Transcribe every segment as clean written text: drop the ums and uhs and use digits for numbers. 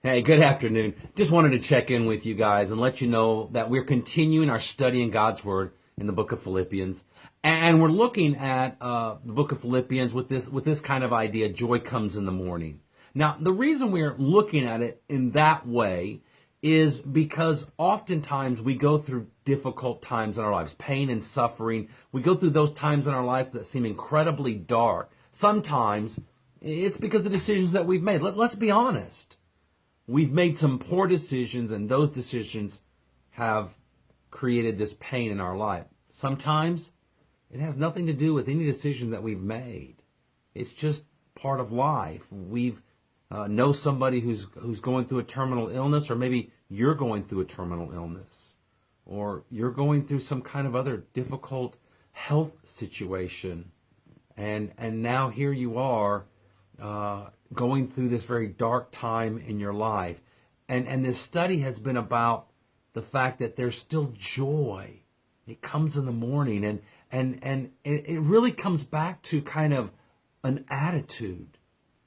Hey, good afternoon. Just wanted to check in with you guys and let you know that we're continuing our study in God's Word in the book of Philippians. And we're looking at the book of Philippians with this kind of idea, joy comes in the morning. Now, the reason we're looking at it in that way is because oftentimes we go through difficult times in our lives, pain and suffering. We go through those times in our lives that seem incredibly dark. Sometimes it's because of the decisions that we've made. Let's be honest. We've made some poor decisions, and those decisions have created this pain in our life. Sometimes it has nothing to do with any decision that we've made. It's just part of life. We've know somebody who's going through a terminal illness, or maybe you're going through a terminal illness, or you're going through some kind of other difficult health situation, and now here you are going through this very dark time in your life. And this study has been about the fact that there's still joy. It comes in the morning, and it really comes back to kind of an attitude.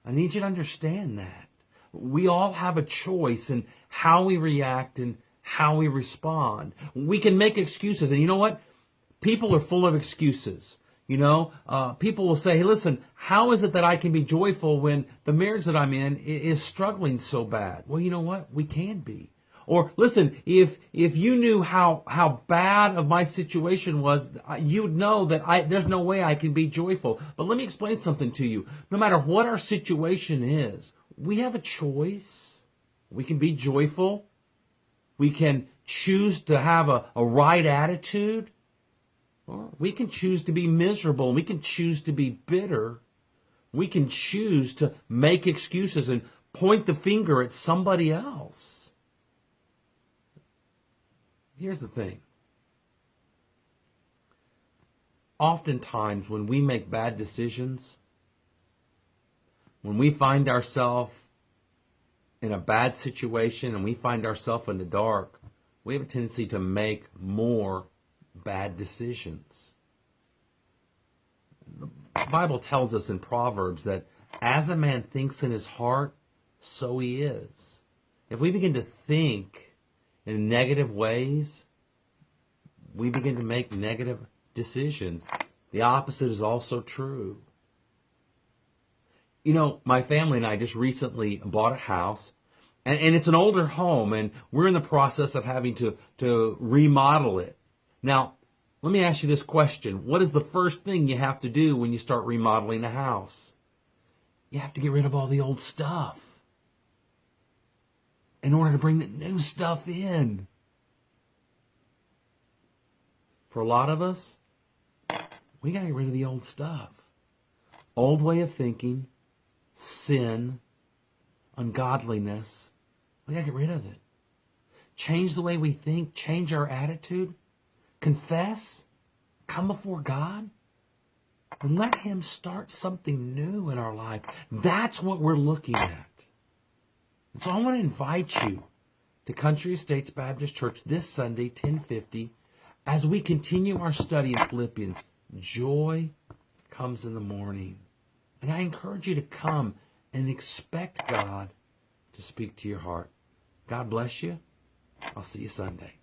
I need you to understand that. We all have a choice in how we react and how we respond. We can make excuses, and you know what? People are full of excuses. People will say, hey, listen, how is it that I can be joyful when the marriage that I'm in is struggling so bad? Well, you know what? We can be. Or listen, if you knew how bad of my situation was, you'd know that there's no way I can be joyful. But let me explain something to you. No matter what our situation is, we have a choice. We can be joyful. We can choose to have a right attitude. Or we can choose to be miserable. We can choose to be bitter. We can choose to make excuses and point the finger at somebody else. Here's the thing. Oftentimes when we make bad decisions, when we find ourselves in a bad situation and we find ourselves in the dark, we have a tendency to make more bad decisions. The Bible tells us in Proverbs that as a man thinks in his heart, so he is. If we begin to think in negative ways, we begin to make negative decisions. The opposite is also true. My family and I just recently bought a house, and it's an older home, and we're in the process of having to remodel it. Now, let me ask you this question. What is the first thing you have to do when you start remodeling a house? You have to get rid of all the old stuff in order to bring the new stuff in. For a lot of us, we got to get rid of the old stuff. Old way of thinking, sin, ungodliness. We got to get rid of it. Change the way we think, change our attitude. Confess, come before God, and let Him start something new in our life. That's what we're looking at. And so I want to invite you to Country Estates Baptist Church this Sunday, 10:50, as we continue our study in Philippians. Joy comes in the morning. And I encourage you to come and expect God to speak to your heart. God bless you. I'll see you Sunday.